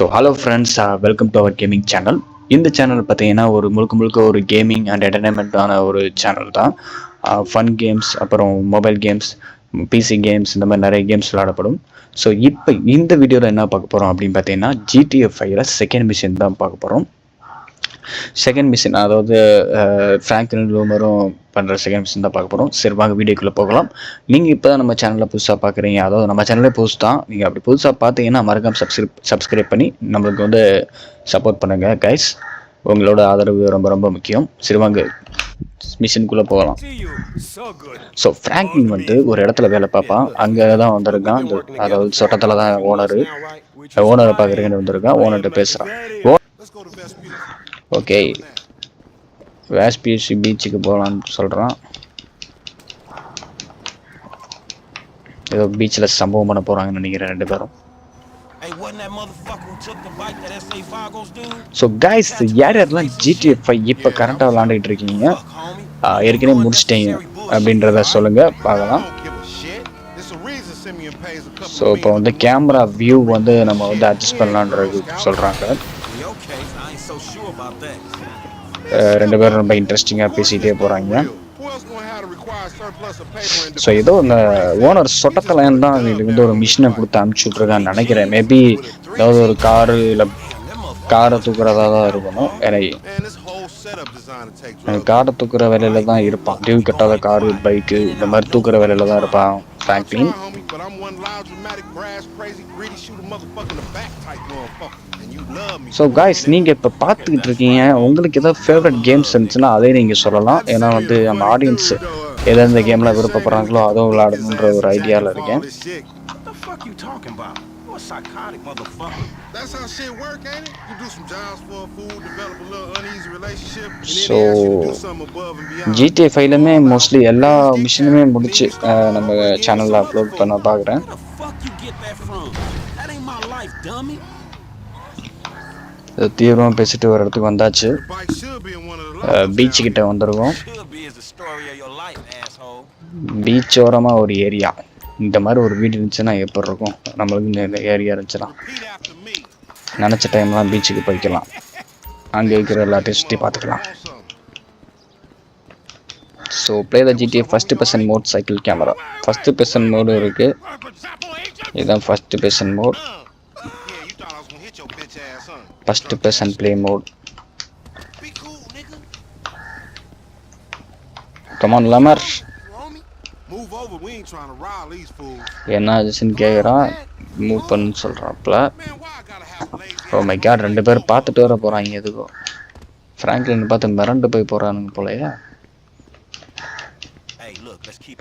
So hello friends, welcome to our gaming channel. இந்த channel பார்த்தீங்கன்னா ஒரு முழுக்க ஒரு கேமிங் அண்ட் என்டர்டைன்மெண்ட்டான ஒரு சேனல் தான். ஃபன் கேம்ஸ், அப்புறம் மொபைல் கேம்ஸ், பிசி கேம்ஸ், இந்த மாதிரி நிறைய கேம்ஸ் விளையாடப்படும். ஸோ இப்போ இந்த வீடியோவில் என்ன பார்க்க போகிறோம் அப்படின்னு பார்த்தீங்கன்னா GTA 5 செகண்ட் மிஷின் தான் பார்க்க போகிறோம். செகண்ட் மிஷின், அதாவது ஃப்ராங்க்லின் லூமரும் பண்ணுற செகண்ட் மிஷின் தான் பார்க்க போகிறோம். சரி, வாங்க வீடியோக்குள்ளே போகலாம். நீங்கள் இப்போ தான் நம்ம சேனலில் புதுசாக பார்க்குறீங்க, அதாவது நம்ம சேனலே புதுசு தான். நீங்கள் அப்படி புதுசாக பார்த்தீங்கன்னா மறக்காம சப்ஸ்கிரைப் பண்ணி நம்மளுக்கு வந்து சப்போர்ட் பண்ணுங்கள் கைஸ். உங்களோட ஆதரவு ரொம்ப ரொம்ப முக்கியம். சரி, வாங்க மிஷினுக்குள்ளே போகலாம். ஸோ ஃப்ராங்க்லின் வந்து ஒரு இடத்துல வேலை பார்ப்பான். அங்கே தான் வந்திருக்கான். அதாவது சொட்டத்தில் தான் ஓனரை பார்க்குறேன்னு வந்திருக்கான். ஓனர்கிட்ட பேசுகிறான். ஓகே, வேஸ்பியூசி பீச்சுக்கு போகலான்னு சொல்கிறான். ஏதோ பீச்சில் சம்பவம் பண்ண போகிறாங்கன்னு நினைக்கிறேன் ரெண்டு பேரும். ஸோ கைஸ், யாரெல்லாம் GTA 5 இப்போ கரண்ட்டாக விளாண்டுக்கிட்டு இருக்கீங்க, ஏற்கனவே முடிச்சிட்டீங்க அப்படின்றத சொல்லுங்கள், பார்க்கலாம். ஸோ இப்போ வந்து கேமரா வியூ வந்து நம்ம வந்து அட்ஜஸ்ட் பண்ணலான்றது சொல்கிறாங்க. ரெண்டு பேரும் ரொம்ப இன்ட்ரெஸ்டிங்காக பேசிகிட்டே போகிறாங்க. ஸோ ஏதோ இந்த ஓனர் சொட்டத்தில் தான் இதுக்கு வந்து ஒரு மிஷினை கொடுத்து அனுப்பிச்சி விட்ருக்கான்னு நினைக்கிறேன். மேபி ஏதாவது ஒரு காரு இல்லை காரை தூக்குறதா தான் இருக்கணும். எனக்கு காரை தூக்குற வேலையில தான் இருப்பான். டியூ கட்டாத காரு, பைக்கு, இந்த மாதிரி தூக்குற வேலையில தான் இருப்பான் ஃப்ராங்க்லின். ஸோ காய்ஸ், நீங்கள் இப்போ பார்த்துக்கிட்டு இருக்கீங்க, உங்களுக்கு ஏதாவது ஃபேவரட் கேம்ஸ் இருந்துச்சுன்னா அதே நீங்கள் சொல்லலாம். ஏன்னா வந்து நம்ம ஆடியன்ஸ் எதை இந்த கேமில் விருப்பப்படுறாங்களோ அதுவும் விளையாடணுன்ற ஒரு ஐடியாவில் இருக்கேன். ஸோ GTA 5லுமே மோஸ்ட்லி எல்லா மிஷினுமே முடிச்சு நம்ம சேனலில் அப்லோட் பண்ண பார்க்குறேன். தீவிரமாக பேசிட்டு ஒரு இடத்துக்கு வந்தாச்சு. பீச்சு கிட்ட வந்துருக்கோம். பீச் ஓரமாக ஒரு ஏரியா. இந்த மாதிரி ஒரு வீடு இருந்துச்சுன்னா எப்படி இருக்கும், நம்மளுக்கு இந்த ஏரியா இருந்துச்சுன்னா நினச்ச டைம்லாம் பீச்சுக்கு போய்க்கலாம். அங்கே இருக்கிற எல்லாத்தையும் சுற்றி பார்த்துக்கலாம். So play the GTA first person mode cycle camera. First person mode இருக்குது. இதுதான் first person mode. First person play mode. Come on Lamar. என்ன ஆச்சுன்னு கேட்குறான். மூவ் பண்ணு சொல்கிறாப்புல. ஓ மை காட், ரெண்டு பேரும் பார்த்துட்டு வர போகிறாங்க. எதுக்கும் ஃப்ராங்க்லின் பார்த்து மிரண்டு போய் போகிறானுங்க போலையா.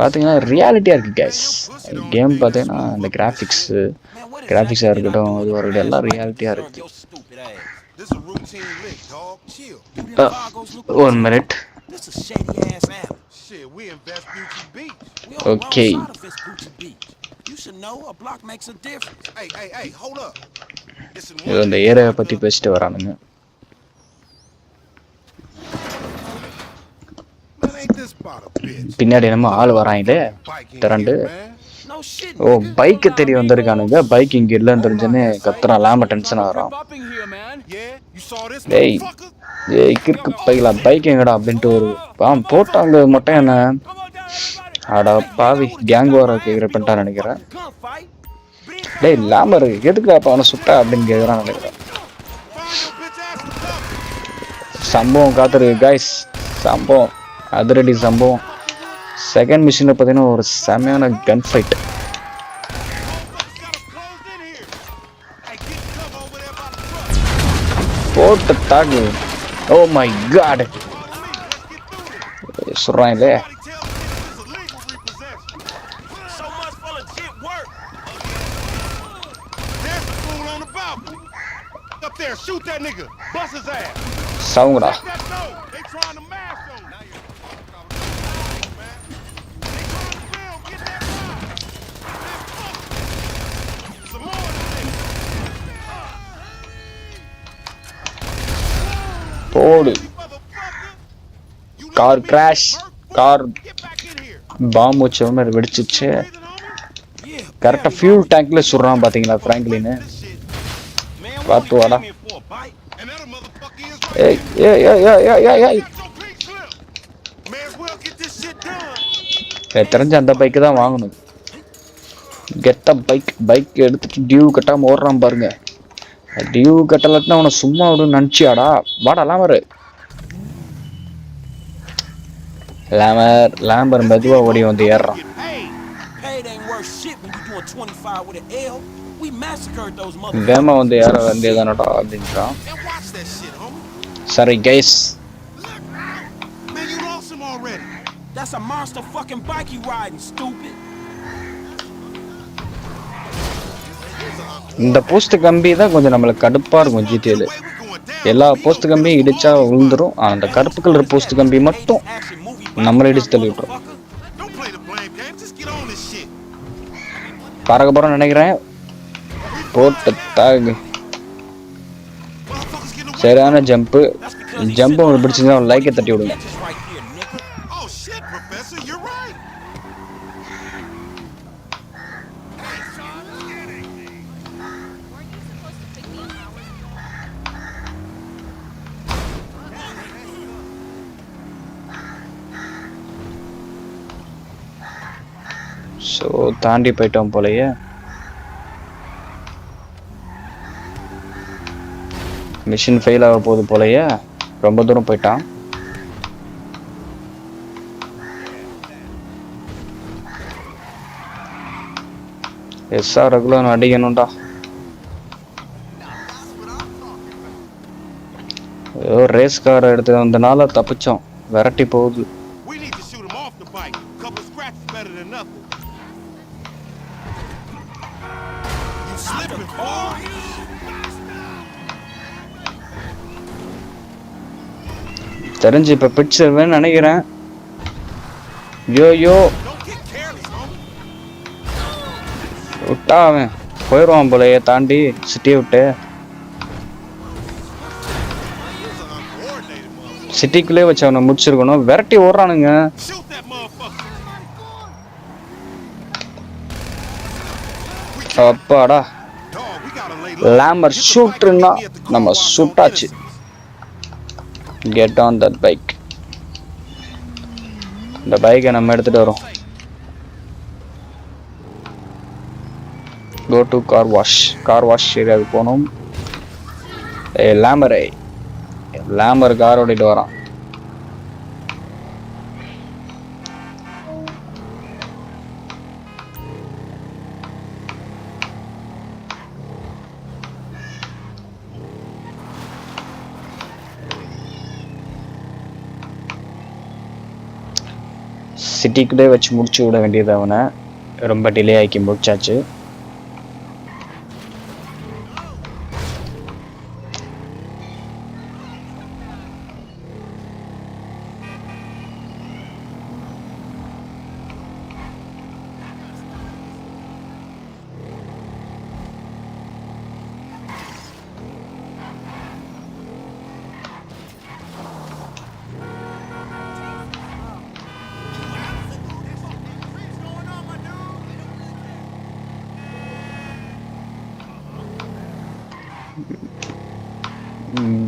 பார்த்தீங்கன்னா ரியாலிட்டியாக இருக்குது கைஸ். கேம் பார்த்தீங்கன்னா இந்த கிராஃபிக்ஸாக இருக்கட்டும், இது ஒரு எல்லாம் ரியாலிட்டியாக இருக்குது. One minute. ஓகே, இது இந்த ஏரியாவை பற்றி பேசிட்டு வரானுங்க. பின்னாடி நம்ம ஆள் வராங்களே திரண்டு. ஓ, பைக்கு தெரிய வந்திருக்கானுங்க. பைக் இங்க இல்லைன்னு தெரிஞ்சுன்னு கத்துறான். லாம டென்ஷன் ஆகிறான். டேய் ஏய் கிறுக்கு பைக்கலாம், பைக் எங்கடா அப்படின்ட்டு ஒரு போட்டாங்க மொட்டை. என்ன ஆடா பாவி, கேங் வார கேட்குற பண்ணிட்டான்னு நினைக்கிறேன். டேய் லாமர், எதுக்கு அப்போ அவனை சுட்டா அப்படின்னு கேட்குறான்னு நினைக்கிறேன். சம்பவம் காத்துருக்கு கைஸ். சம்பவம், அதிரடி சம்பவம். செகண்ட் மிஷினில் பார்த்தீங்கன்னா ஒரு செமையான கன் ஃபைட். போட்டு தாக்கு. ஓ மை காட், சொல்கிறான் இல்லையே. சவுங்கடா. போடு. Car crash. கார் பாம்பு வச்ச மாதிரி வெடிச்சிச்சு. கரெக்டாக ஃபியூல் டேங்க்ல சுடுறான் பார்த்தீங்களா ஃப்ராங்க்லின். பார்த்து வாடா. ஏய் ஏய் ஏய் ஏய் ஏய் ஏய் தெரிஞ்ச அந்த பைக்கு தான் வாங்கணும். கெட்ட பைக் எடுத்துட்டு டியூ கட்டாம ஓடுறான் பாருங்க. டியூ கட்டலன்னா அவனை சும்மா விடு நினச்சியாடா. வாடா லேம்பர் மெதுவா ஓடி வந்து ஏறுறான். வேமா வந்து ஏற வேண்டியதானடா அப்படின்றான். சரி guys, that's a monster fucking bike you riding, stupid. இந்த போஸ்ட் கம்பி தான் கொஞ்சம் நம்மளுக்கு கடுப்பா இருக்கும். ஜிடிஏல எல்லா போஸ்ட் கம்பியும் இடிச்சா விழுந்துரும். அந்த கருப்பு கலர் போஸ்ட் கம்பி மட்டும் நம்மள இடிச்சு தள்ளி விட்டுரும். பறக்க போறோம் நினைக்கிறேன். போட்டு தாகு சரியான ஜம்ப்பு உங்களுக்கு பிடிச்சிருந்தா ஒரு லைக்கை தட்டி விடுங்க. ஸோ தாண்டி போயிட்டோம் போலயே. மிஷின் ஃபெயில் ஆக போகுது போலயே. ரொம்ப தூரம் போயிட்டான். எஸ்ஆர் ரெகுலர் அடிக்கணும்டா. ஏதோ ரேஸ் கார் எடுத்து வந்தனால தப்பிச்சோம். விரட்டி போகுது. தெரிஞ்சு இப்ப பிடிச்சிருவேன்னு நினைக்கிறேன். யோ விட்டா அவன் போயிடுவான் போலயே தாண்டி சிட்டியை விட்டு. சிட்டிக்குள்ளே வச்சு அவனை முடிச்சிருக்கணும். விரட்டி ஓடுறானுங்க. அப்பாடா, லேம்பர் ஷூட்ருன்னா நம்ம சுட்டாச்சு. Get on that bike. இந்த பைக்கை நம்ம எடுத்துட்டு வரோம். Go to car wash ஏரியாவுக்கு போகணும். லேம்பர் கார் ஓடிட்டு வரான். சிட்டிக்குள்ளே வச்சு முடிச்சு விட வேண்டியது. அவனை ரொம்ப டிலே ஆக்கி முடிச்சாச்சு.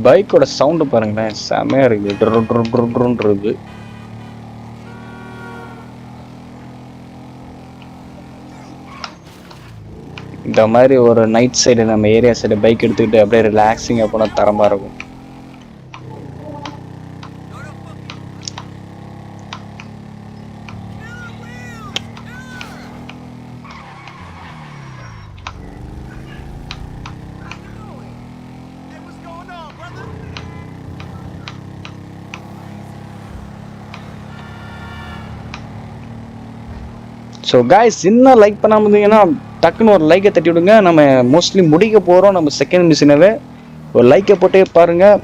பைக்கோட சவுண்டு பாருங்களேன், செமையா இருக்கு. இருக்கு. இந்த மாதிரி ஒரு நைட் சைடு நம்ம ஏரியா சைடு பைக் எடுத்துக்கிட்டு அப்படியே ரிலாக்ஸிங்கா போனா தரமா இருக்கும். ஸோ காய்ஸ், இன்னும் லைக் பண்ணாமல் இருந்தீங்கன்னா டக்குன்னு ஒரு லைக்கை தட்டி விடுங்க. நம்ம மோஸ்ட்லி முடிக்க போகிறோம் நம்ம செகண்ட் மிஷினவே. ஒரு லைக்கை போட்டே பாருங்கள்.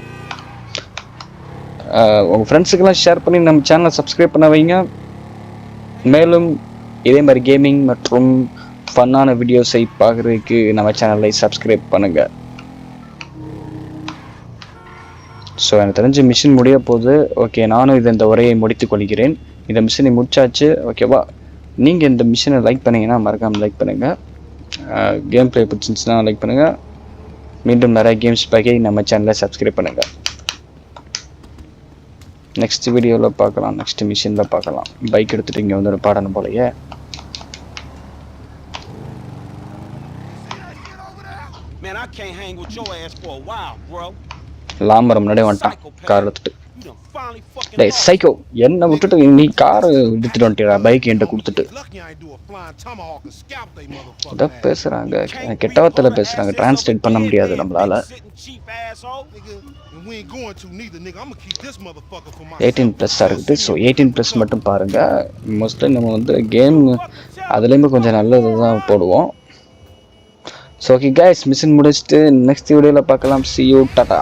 உங்கள் ஃப்ரெண்ட்ஸுக்கெல்லாம் ஷேர் பண்ணி நம்ம சேனலை சப்ஸ்கிரைப் பண்ண வைங்க. மேலும் இதே மாதிரி கேமிங் மற்றும் ஃபன்னான வீடியோஸை பார்க்குறதுக்கு நம்ம சேனலை சப்ஸ்கிரைப் பண்ணுங்கள். ஸோ எனக்கு தெரிஞ்ச மிஷின் முடிய போகுது. ஓகே, நானும் இந்த உரையை முடித்துக் கொள்கிறேன். இந்த மிஷினை முடிச்சாச்சு. ஓகேவா? நீங்கள் இந்த மிஷினை லைக் பண்ணிங்கன்னா மறக்காமல் லைக் பண்ணுங்கள். கேம் ப்ளே பிடிச்சிருந்துச்சுன்னா லைக் பண்ணுங்கள். மீண்டும் நிறைய கேம்ஸ் பற்றி நம்ம சேனலை சப்ஸ்கிரைப் பண்ணுங்கள். நெக்ஸ்ட் வீடியோவில் பார்க்கலாம், நெக்ஸ்ட் மிஷினில் பார்க்கலாம். பைக் எடுத்துகிட்டு இங்கே வந்து பாடணும் போலையே. Man, I can't hang with your ass for a while, bro. லாம்பரம் முன்னாடியே வந்துட்டான் கார் எடுத்துட்டு. You done finally fucking டேய் சைக்கோ, என்னை விட்டுட்டு நீ கார் எடுத்துட்டு வந்துட்டா, பைக் என்கிட்ட கொடுத்துட்டு. இதான் பேசுகிறாங்க, கெட்டவத்தில் பேசுகிறாங்க, டிரான்ஸ்லேட் பண்ண முடியாது நம்மளால். 18+ இருக்குது. ஸோ 18+ மட்டும் பாருங்கள். மோஸ்ட்லி நம்ம வந்து கேம் அதுலேயுமே கொஞ்சம் நல்லது தான் போடுவோம். ஸோ ஓகே கைஸ், மிஷின் முடிச்சுட்டு நெக்ஸ்ட் வீடியோவில் பார்க்கலாம். See you, Tata.